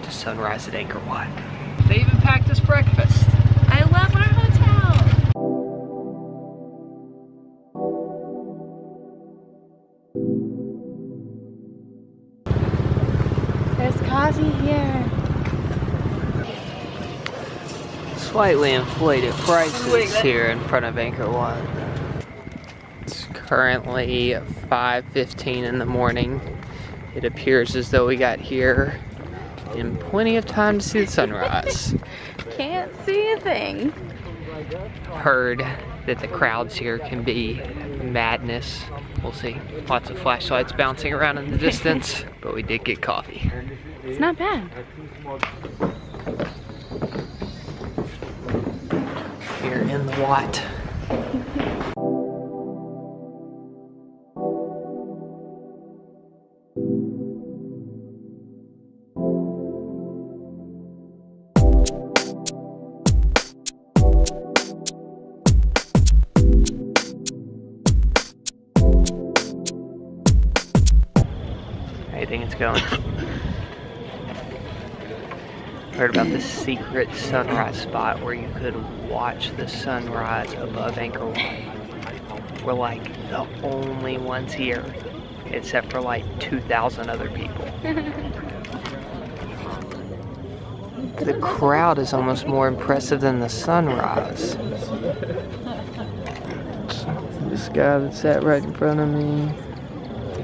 to sunrise at Angkor Wat. They even packed us breakfast. I love our hotel. There's coffee here. Slightly inflated prices here in front of Angkor Wat. It's currently 5:15 in the morning. It appears as though we got here in plenty of time to see the sunrise. Can't see a thing. Heard that the crowds here can be madness. We'll see. Lots of flashlights bouncing around in the distance, but we did get coffee. It's not bad. Here in the Wat. How do you think it's going? Heard about this secret sunrise spot where you could watch the sunrise above Angkor Wat. We're like the only ones here, except for like 2,000 other people. The crowd is almost more impressive than the sunrise. This guy that sat right in front of me.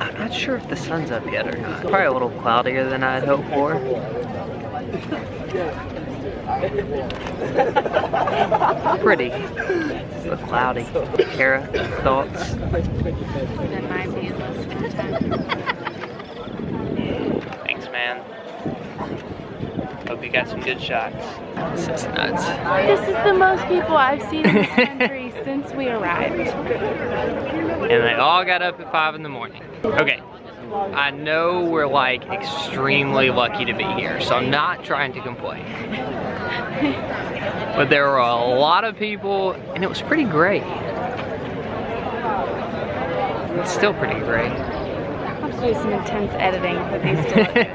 I'm not sure if the sun's up yet or not. Probably a little cloudier than I'd hoped for. Pretty, but cloudy. Kara, thoughts? In my opinion, Thanks, man. Hope you got some good shots. This is nuts. This is the most people I've seen in this country since we arrived. And they all got up at 5 in the morning. Okay. I know we're like extremely lucky to be here, so I'm not trying to complain. But there were a lot of people, and it was pretty great. It's still pretty great. I'll have to do some intense editing for these two.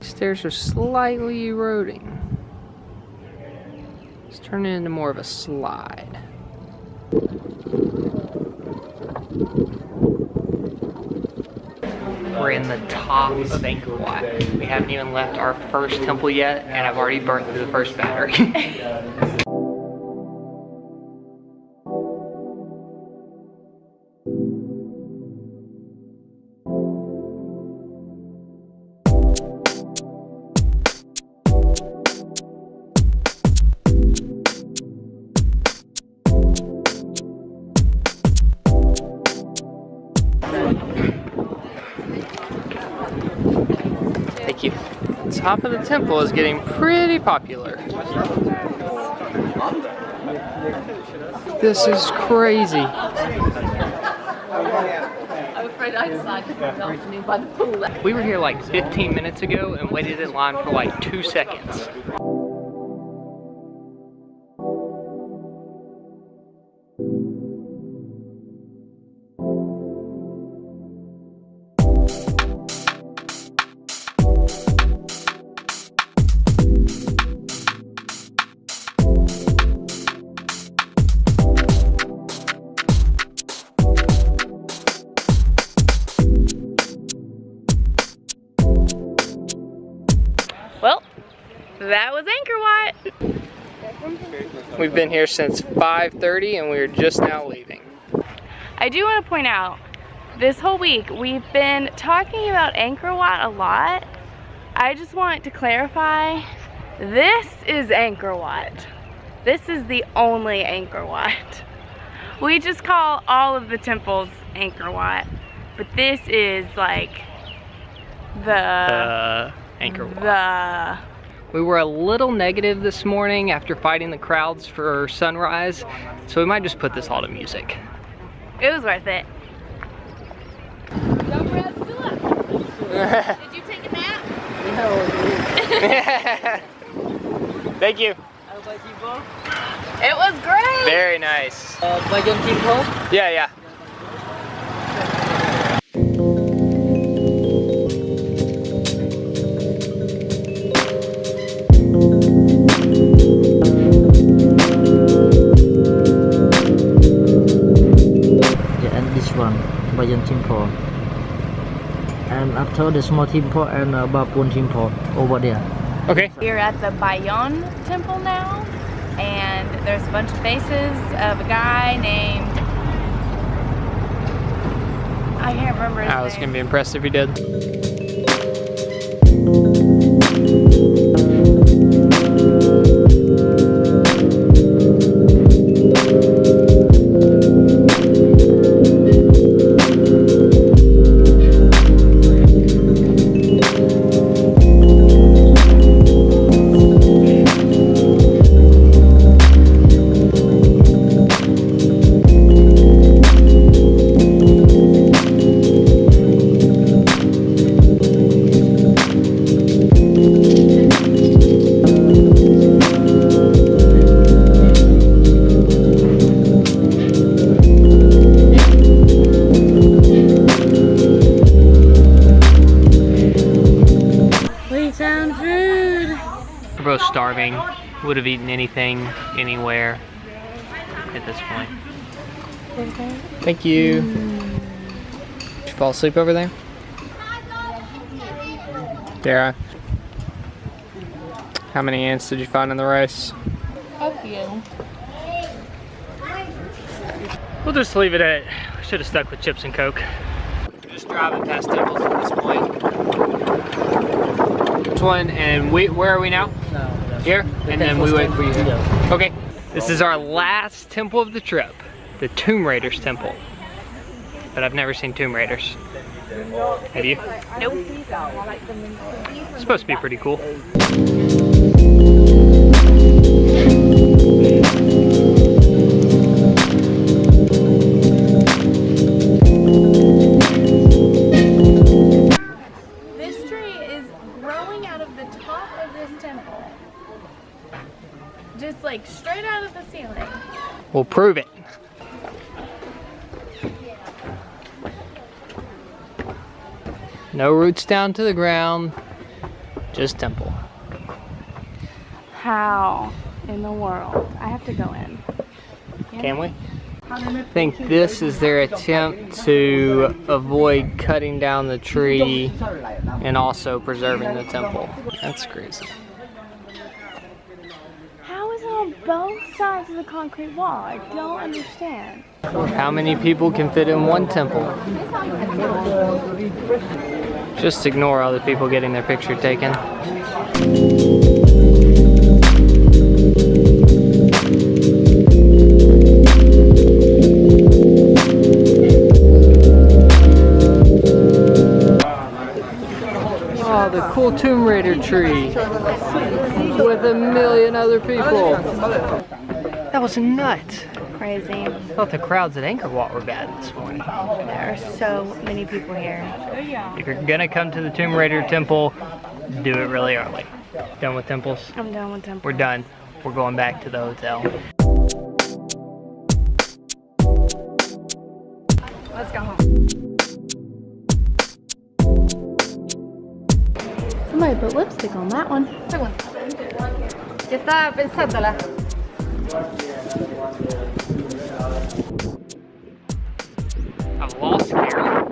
Stairs are slightly eroding. It's turning into more of a slide. We're in the top of Angkor Wat. We haven't even left our first temple yet, and I've already burnt through the first battery. Thank you. The top of the temple is getting pretty popular. This is crazy. I'm afraid I decided to go afternoon by the pool. We were here like 15 minutes ago and waited in line for like 2 seconds. Well, that was Angkor Wat. We've been here since 5:30 and we're just now leaving. I do want to point out, this whole week we've been talking about Angkor Wat a lot. I just want to clarify, this is Angkor Wat. This is the only Angkor Wat. We just call all of the temples Angkor Wat, but this is like the Angkor Wat. We were a little negative this morning after fighting the crowds for sunrise, so we might just put this all to music. It was worth it. Did you take a nap? Thank you. It was great. Very nice. Bagian Timpo? Yeah. Yeah, and this one, Bagian Timpo. And after the small Timpo and Bapun Timpo over there. Okay. We're at the Bayon temple now, and there's a bunch of faces of a guy named, I can't remember his I was name. gonna be impressed if he did. We're both starving. Would have eaten anything, anywhere at this point. Thank you. Did you fall asleep over there? Dara, how many ants did you find in the rice? A few. We'll just leave it at, we should have stuck with chips and Coke. We're just driving past temples at this point. Which one, and where are we now? Here? And then we wait for you. Okay. This is our last temple of the trip. The Tomb Raiders temple. But I've never seen Tomb Raiders. Have you? Nope. It's supposed to be pretty cool. This tree is growing out of the top of this temple. Just like straight out of the ceiling. We'll prove it. No roots down to the ground, just temple. How in the world? I have to go in. Can we? I think this is their attempt to avoid cutting down the tree and also preserving the temple. That's crazy. How is it on both sides of the concrete wall? I don't understand. How many people can fit in one temple? Just ignore all the people getting their picture taken. Oh, the cool Tomb Raider tree with a million other people. That was nuts. Crazy. I thought the crowds at Angkor Wat were bad this morning. There are so many people here. If you're gonna come to the Tomb Raider temple, do it really early. Done with temples? I'm done with temples. We're done. We're going back to the hotel. Let's go home. Somebody put lipstick on that one. Ya estaba pensándola. I've lost Carol.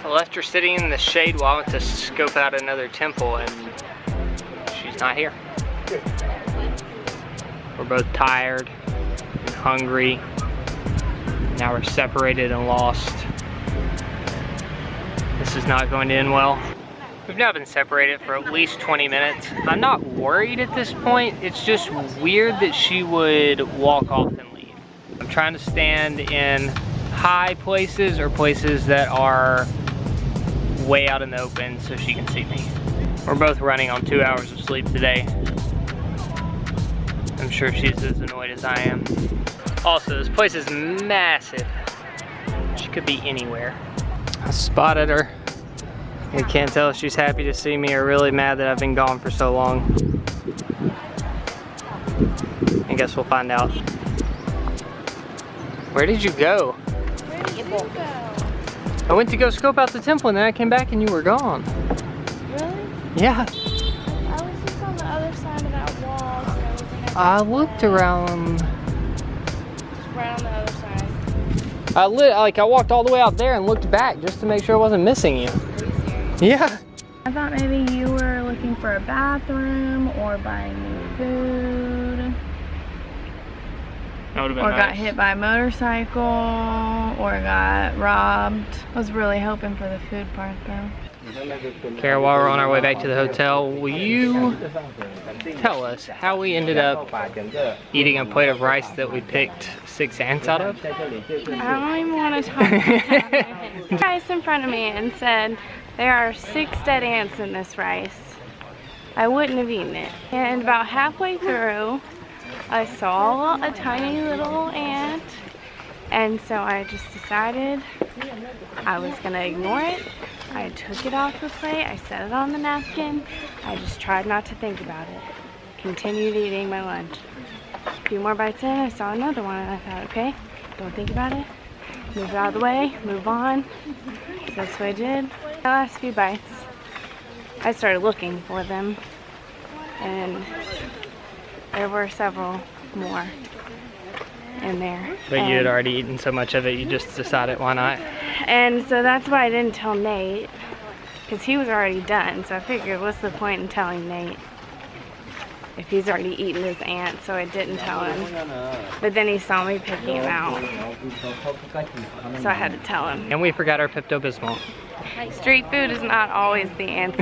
I left her sitting in the shade while I went to scope out another temple, and she's not here. We're both tired and hungry. Now we're separated and lost. This is not going to end well. We've now been separated for at least 20 minutes. I'm not worried at this point. It's just weird that she would walk off and leave. trying to stand in high places or places that are way out in the open so she can see me. We're both running on 2 hours of sleep today. I'm sure she's as annoyed as I am. Also, this place is massive. She could be anywhere. I spotted her. I can't tell if she's happy to see me or really mad that I've been gone for so long. I guess we'll find out. Where did you go? Where did you go? I went to go scope out the temple and then I came back and you were gone. Really? Yeah. I was just on the other side of that wall. So I wasn't able I to looked get around. just right on the other side. I walked all the way out there and looked back just to make sure I wasn't missing you. Are you serious? Yeah. I thought maybe you were looking for a bathroom or buying new food. That would have been Or nice. got hit by a motorcycle, or got robbed. I was really hoping for the food part though. Kara, while we're on our way back to the hotel, will you tell us how we ended up eating a plate of rice that we picked 6 ants out of? I don't even want to talk about it. Rice in front of me and said, there are 6 dead ants in this rice. I wouldn't have eaten it. And about halfway through, I saw a tiny little ant, and so I just decided I was gonna ignore it. I took it off the plate, I set it on the napkin, I just tried not to think about it. Continued eating my lunch. A few more bites in, I saw another one and I thought, okay, don't think about it. Move it out of the way, move on. So that's what I did. The last few bites, I started looking for them, and there were several more in there. But you had already eaten so much of it, you just decided why not? And so that's why I didn't tell Nate, because he was already done. So I figured, what's the point in telling Nate if he's already eaten his ant? So I didn't tell him. But then he saw me picking him out, so I had to tell him. And we forgot our Pepto-Bismol. Street food is not always the answer.